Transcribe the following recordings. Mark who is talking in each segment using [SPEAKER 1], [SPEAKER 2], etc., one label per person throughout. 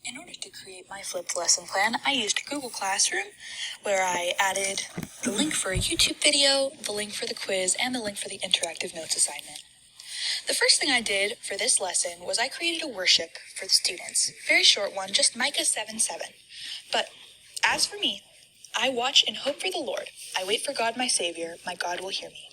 [SPEAKER 1] In order to create my flipped lesson plan, I used Google Classroom, where I added the link for a YouTube video, the link for the quiz, and the link for the interactive notes assignment. The first thing I did for this lesson was I created a worship for the students. Very short one, just Micah 7:7. But as for me, I watch and hope for the Lord. I wait for God my Savior. My God will hear me.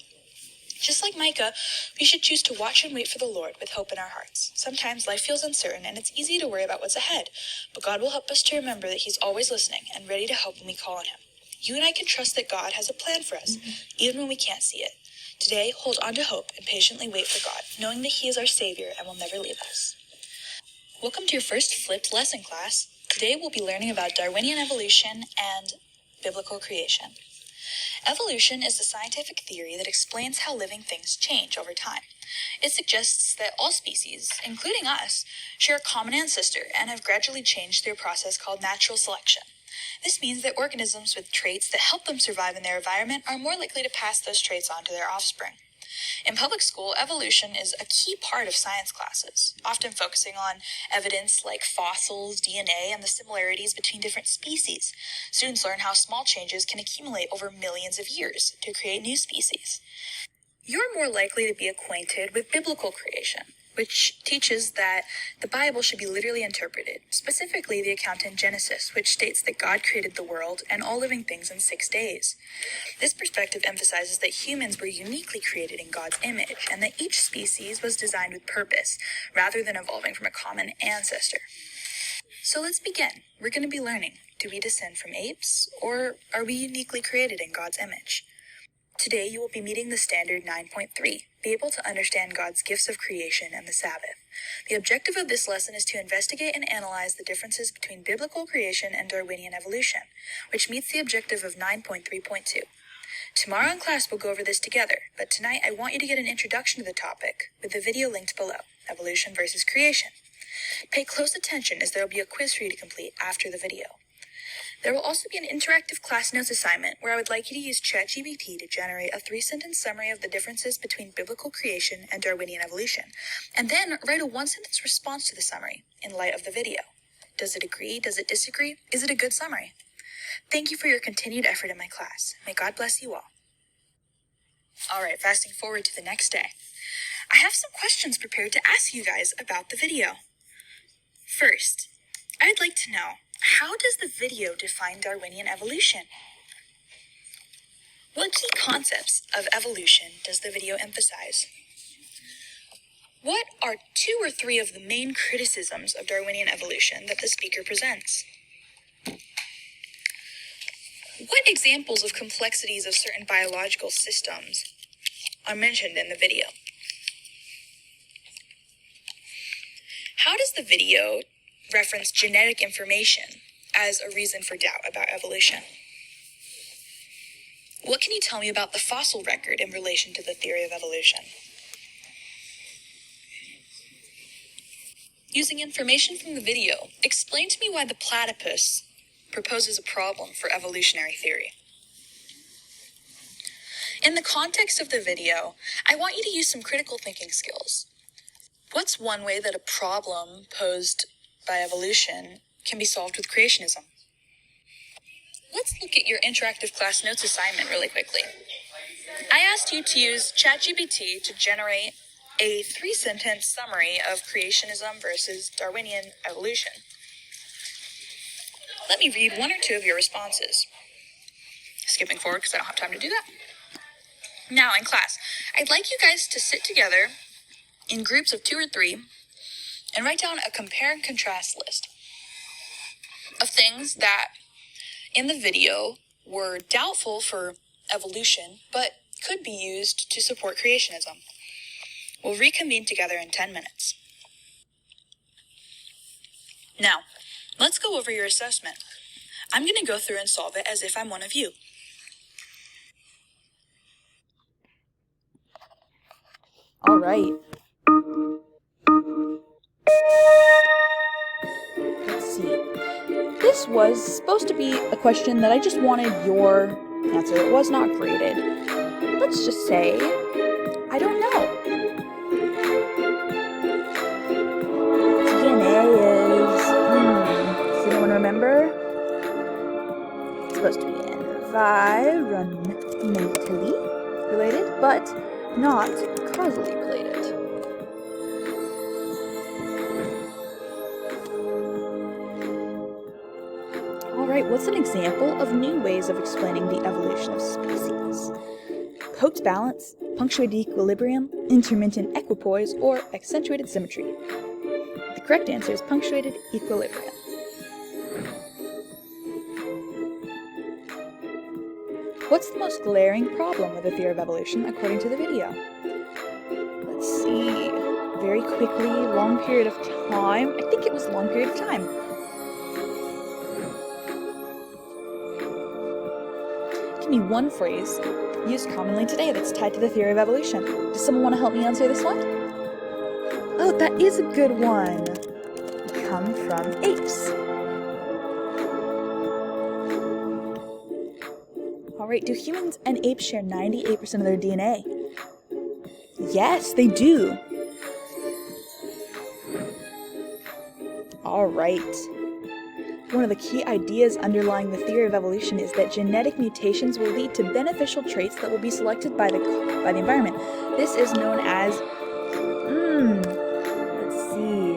[SPEAKER 1] Just like Micah, we should choose to watch and wait for the Lord with hope in our hearts. Sometimes life feels uncertain and it's easy to worry about what's ahead, but God will help us to remember that He's always listening and ready to help when we call on Him. You and I can trust that God has a plan for us, even when we can't see it. Today, hold on to hope and patiently wait for God, knowing that He is our Savior and will never leave us. Welcome to your first flipped lesson class. Today we'll be learning about Darwinian evolution and biblical creation. Evolution is the scientific theory that explains how living things change over time. It suggests that all species, including us, share a common ancestor and have gradually changed through a process called natural selection. This means that organisms with traits that help them survive in their environment are more likely to pass those traits on to their offspring. In public school, evolution is a key part of science classes, often focusing on evidence like fossils, DNA, and the similarities between different species. Students learn how small changes can accumulate over millions of years to create new species. You're more likely to be acquainted with biblical creation, which teaches that the Bible should be literally interpreted, specifically the account in Genesis, which states that God created the world and all living things in 6 days. This perspective emphasizes that humans were uniquely created in God's image, and that each species was designed with purpose, rather than evolving from a common ancestor. So let's begin. We're going to be learning, do we descend from apes, or are we uniquely created in God's image? Today you will be meeting the standard 9.3, be able to understand God's gifts of creation and the Sabbath. The objective of this lesson is to investigate and analyze the differences between biblical creation and Darwinian evolution, which meets the objective of 9.3.2. Tomorrow in class we'll go over this together, but tonight I want you to get an introduction to the topic with the video linked below, Evolution versus Creation. Pay close attention as there will be a quiz for you to complete after the video. There will also be an interactive class notes assignment where I would like you to use ChatGPT to generate a 3-sentence summary of the differences between biblical creation and Darwinian evolution, and then write a 1-sentence response to the summary in light of the video. Does it agree? Does it disagree? Is it a good summary? Thank you for your continued effort in my class. May God bless you all. All right, fasting forward to the next day. I have some questions prepared to ask you guys about the video. First, I'd like to know, how does the video define Darwinian evolution? What key concepts of evolution does the video emphasize? What are 2 or 3 of the main criticisms of Darwinian evolution that the speaker presents? What examples of complexities of certain biological systems are mentioned in the video? How does the video reference genetic information as a reason for doubt about evolution? What can you tell me about the fossil record in relation to the theory of evolution? Using information from the video, explain to me why the platypus proposes a problem for evolutionary theory. In the context of the video, I want you to use some critical thinking skills. What's one way that a problem posed by evolution can be solved with creationism? Let's look at your interactive class notes assignment really quickly. I asked you to use ChatGPT to generate a 3-sentence summary of creationism versus Darwinian evolution. Let me read 1 or 2 of your responses. Skipping forward because I don't have time to do that. Now in class, I'd like you guys to sit together in groups of 2 or 3 and write down a compare and contrast list of things that in the video were doubtful for evolution, but could be used to support creationism. We'll reconvene together in 10 minutes. Now, let's go over your assessment. I'm going to go through and solve it as if I'm one of you.
[SPEAKER 2] All right. Let's see. This was supposed to be a question that I just wanted your answer. It was not graded. Let's just say, I don't know. DNA is... supposed to be environmentally related, but not causally related. Alright, what's an example of new ways of explaining the evolution of species? Hooked balance, punctuated equilibrium, intermittent equipoise, or accentuated symmetry? The correct answer is punctuated equilibrium. What's the most glaring problem with the theory of evolution according to the video? Let's see. Very quickly, long period of time. I think it was long period of time. Give me one phrase used commonly today that's tied to the theory of evolution. Does someone want to help me answer this one? Oh, that is a good one. We come from apes. Alright, do humans and apes share 98% of their DNA? Yes, they do. Alright. One of the key ideas underlying the theory of evolution is that genetic mutations will lead to beneficial traits that will be selected by the environment. This is known as, let's see.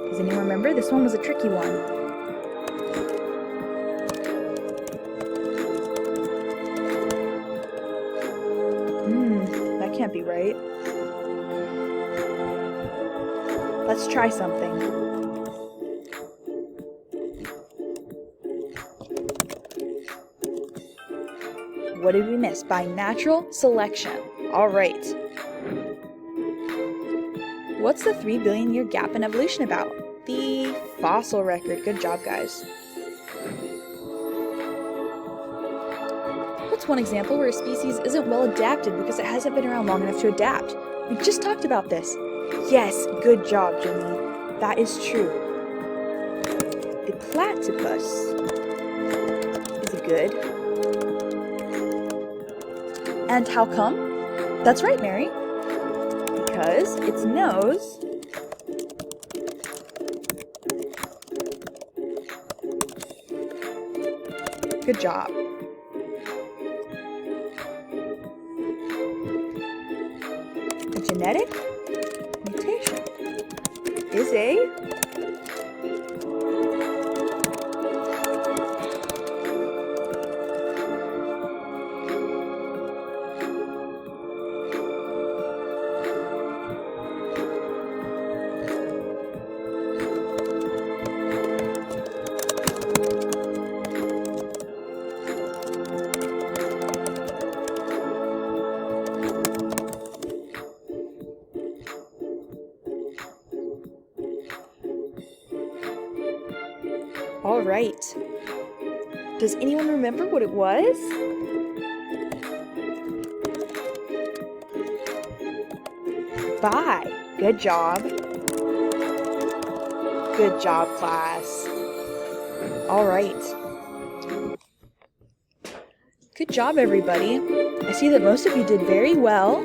[SPEAKER 2] Does anyone remember? This one was a tricky one. That can't be right. Let's try something. What did we miss? By natural selection. All right. What's the 3 billion year gap in evolution about? The fossil record. Good job, guys. What's one example where a species isn't well adapted because it hasn't been around long enough to adapt? We just talked about this. Yes, good job, Jimmy. That is true. The platypus is good. And how come? That's right, Mary. Because its nose good job. A genetic mutation is a all right. Does anyone remember what it was? Bye. Good job. Good job, class. All right. Good job, everybody. I see that most of you did very well.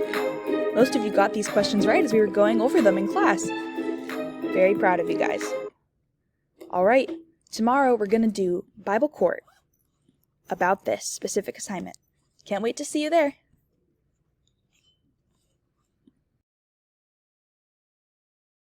[SPEAKER 2] Most of you got these questions right as we were going over them in class. Very proud of you guys. All right. Tomorrow we're going to do Bible Court about this specific assignment. Can't wait to see you there.